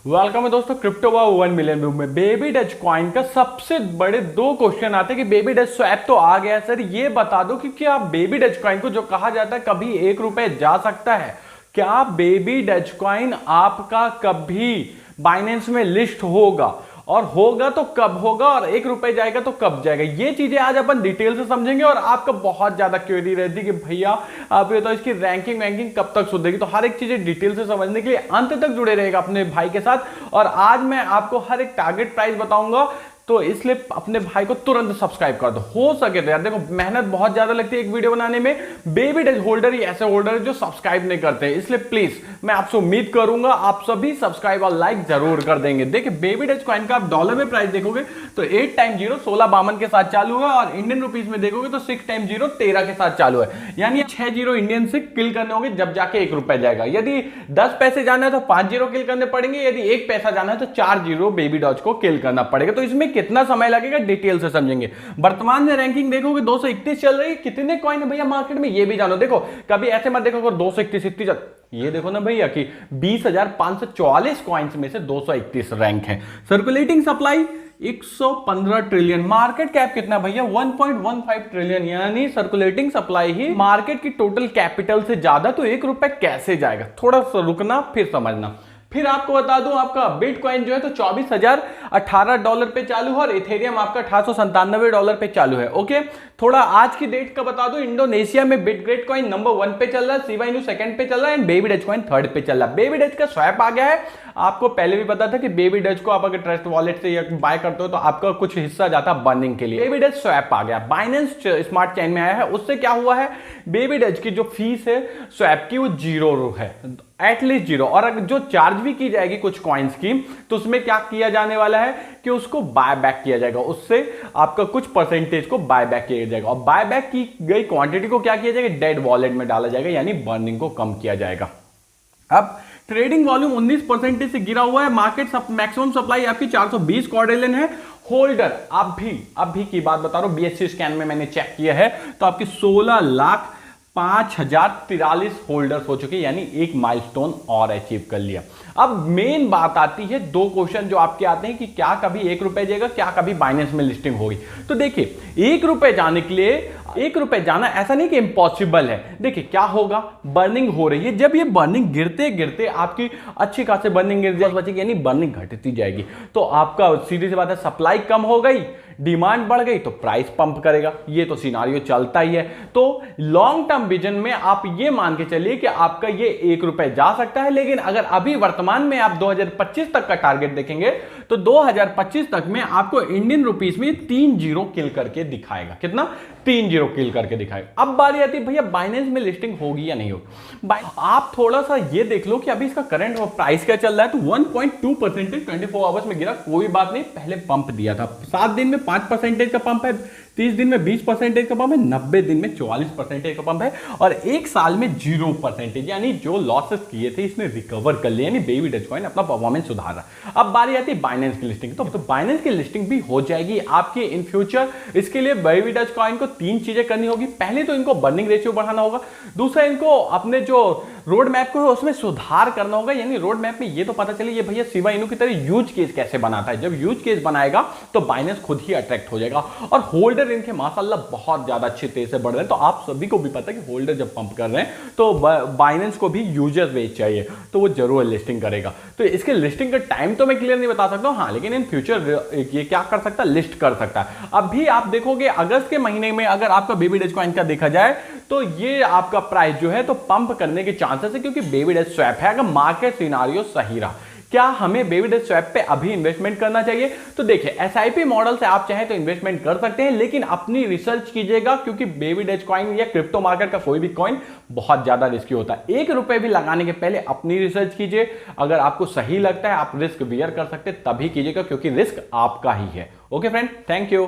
Welcome है दोस्तों crypto वाव 1 million view में। बेबी डच कॉइन का सबसे बड़े दो क्वेश्चन आते हैं कि बेबी डच स्वैप तो आ गया सर, ये बता दो कि क्या बेबी डच कॉइन को जो कहा जाता है कभी 1 रुपए जा सकता है? क्या बेबी डच कॉइन आपका कभी बाइनेंस में लिस्ट होगा, और होगा तो कब होगा, और 1 रुपए जाएगा तो कब जाएगा? ये चीजें आज अपन डिटेल से समझेंगे। और आपका बहुत ज्यादा क्वेरी रहती है कि भैया आप ये तो इसकी रैंकिंग वैंकिंग कब तक सुधरेगी, तो हर एक चीजें डिटेल से समझने के लिए अंत तक जुड़े रहेगा अपने भाई के साथ। और आज मैं आपको हर एक टारगेट प्राइस बताऊंगा, तो इसलिए अपने भाई को तुरंत सब्सक्राइब कर दो। हो सके तो यार देखो, मेहनत बहुत ज्यादा लगती है एक वीडियो बनाने में। बेबी डच होल्डर ही ऐसे होल्डर है जो सब्सक्राइब नहीं करते, इसलिए प्लीज मैं आपसे उम्मीद करूंगा आप सभी सब्सक्राइब और लाइक जरूर कर देंगे। देखिए बेबी डच कॉइन का आप डॉलर में प्राइस देखोगे तो 8 टाइम 0 1652 के साथ चालू है, और इंडियन रुपीज में देखोगे तो 6 टाइम 0 13 के साथ चालू है। यानी 6 जीरो इंडियन से किल करने होंगे जब जाके 1 रुपए जाएगा। यदि 10 पैसे जाना है तो 5 जीरो किल करने पड़ेंगे, यदि 1 पैसा जाना है तो 4 जीरो बेबी डच को किल करना पड़ेगा। तो इसमें कितना समय लगेगा डिटेल से समझेंगे। वर्तमान में रैंकिंग देखोगे 231 चल रही है। कितने कॉइन है भैया मार्केट में ये भी जानो। देखो कभी ऐसे मत देखो 231 ये देखो ना भैया कि 20,544 कॉइन्स में से 231 रैंक है। Circulating supply 115 trillion. Market cap कितना भैया 1.15 ट्रिलियन, यानी सर्कुलेटिंग सप्लाई ही मार्केट की टोटल कैपिटल से ज्यादा। तो 1 रुपए कैसे जाएगा, थोड़ा सा रुकना फिर समझना। फिर आपको बता दूं आपका बिटकॉइन जो है तो $24,018 पे चालू है, और इथेरियम आपका $897 पे चालू है। ओके, थोड़ा आज की डेट का बता दूं, इंडोनेशिया में बिटग्रेट कॉइन नंबर 1 पे चल रहा है, शिबा इनू 2nd पे चल रहा है, and baby Dutch coin 3rd पे चल रहा है। बेबी डच का स्वैप आ गया है। आपको पहले भी पता था कि बेबी डच को आप अगर ट्रस्ट वॉलेट से या बाय करते हो तो आपका कुछ हिस्सा जाता है बर्निंग के लिए। बेबी डच स्वैप आ गया, बाइनेंस स्मार्ट चेन में आया है। उससे क्या हुआ है, बेबी डच की जो फीस है स्वैप की वो 0 है, एटलीस्ट 0। और अगर जो चार्ज भी की जाएगी कुछ कॉइन्स की, तो उसमें क्या किया जाने वाला है कि उसको बाय बैक किया जाएगा, उससे आपका कुछ परसेंटेज को बाय बैक किया जाएगा। और बाय बैक की गई क्वांटिटी को क्या किया जाएगा, डेड वॉलेट में डाला जाएगा, यानी बर्निंग को कम किया जाएगा। अब ट्रेडिंग वॉल्यूम 19% से गिरा हुआ है। मार्केट मैक्सिमम सप्लाई आपकी 420 क्वाड्रिलियन है। होल्डर अभी की बात बता रहा हूं, बीएससी स्कैन में मैंने चेक किया है तो आपकी 16,05,043 होल्डर्स हो चुके, यानी एक माइलस्टोन और अचीव कर लिया। अब मेन बात आती है, दो क्वेश्चन जो आपके आते हैं कि क्या कभी 1 रुपए जाएगा, क्या कभी बाइनेंस में लिस्टिंग होगी। तो देखिए 1 रुपए जाने के लिए 1 रुपए जाना ऐसा नहीं कि इम्पॉसिबल है। देखिए क्या होगा, बर्निंग हो रही है, जब ये बर्निंग गिरते गिरते आपकी अच्छी खासी बर्निंग गिर बचेगी, यानी बर्निंग घटती जाएगी, तो आपका सीधी सी बात है सप्लाई कम हो गई, डिमांड बढ़ गई तो प्राइस पंप करेगा। ये तो सिनारियो चलता ही है। तो लॉन्ग टर्म विजन में आप ये मान के चलिए कि आपका ये 1 रुपए जा सकता है। लेकिन अगर अभी वर्तमान में आप 2025 तक का टारगेट देखेंगे तो 2025 तक में आपको इंडियन रुपीस में 3 जीरो किल करके दिखाएगा। कितना? 3 जीरो किल करके दिखाएगा। अब बारी आती है भैया बाइनेंस में लिस्टिंग होगी या नहीं होगी। आप थोड़ा सा ये देख लो कि अभी इसका करंट प्राइस क्या चल रहा है। तो 1.2% 24 आवर्स में गिरा, कोई बात नहीं, पहले पंप दिया था। 7 दिन में 5% का पंप है, 30 दिन में 20% का पंप है, 90 दिन में 44% का पंप है, और 1 साल में 0%, यानी जो लॉसेस किए थे इसने रिकवर कर लिया, यानी बेबी डच कॉइन अपना परफॉर्मेंस सुधार रहा। अब बारी आती है बाइनेंस की लिस्टिंग। तो बाइनेंस की लिस्टिंग भी हो जाएगी आपकी इन फ्यूचर। इसके लिए बेबी डच कॉइन को 3 चीजें करनी होगी। पहले तो इनको बर्निंग रेशियो बढ़ाना होगा, दूसरा इनको अपने जो रोड मैप को उसमें सुधार करना होगा, यानी रोड मैप में ये तो पता चले ये भैया शिबा इनू की तरह यूज केस कैसे बनाता है। जब यूज केस बनाएगा तो बाइनेंस खुद ही अट्रैक्ट हो जाएगा। और होल्डर इनके माशाल्लाह बहुत ज्यादा अच्छे तेज से बढ़ रहे हैं। तो आप सभी को भी पता है कि होल्डर जब पंप कर रहे हैं तो बाइनेंस को भी यूजर रेट चाहिए, तो वो जरूर लिस्टिंग करेगा। तो इसके लिस्टिंग का टाइम तो मैं क्लियर नहीं बता सकता हूं, हाँ, लेकिन इन फ्यूचर ये क्या कर सकता है, लिस्ट कर सकता है। अभी आप देखोगे अगस्त के महीने में अगर आपका बेबी डच कॉइन का देखा जाए तो ये आपका प्राइस जो है तो पंप करने के चांसेस है, क्योंकि बेबी डच स्वैप है। अगर मार्केट सिनारियो सही रहा, क्या हमें बेबी डच स्वैप पे अभी इन्वेस्टमेंट करना चाहिए? तो देखिए एसआईपी मॉडल से आप चाहें तो इन्वेस्टमेंट कर सकते हैं, लेकिन अपनी रिसर्च कीजिएगा, क्योंकि बेबी डच कॉइन या क्रिप्टो मार्केट का कोई भी कॉइन बहुत ज्यादा रिस्की होता है। 1 रुपए भी लगाने के पहले अपनी रिसर्च कीजिए। अगर आपको सही लगता है आप रिस्क बियर कर सकते हैं, तभी कीजिएगा, क्योंकि रिस्क आपका ही है। Okay friend, thank you.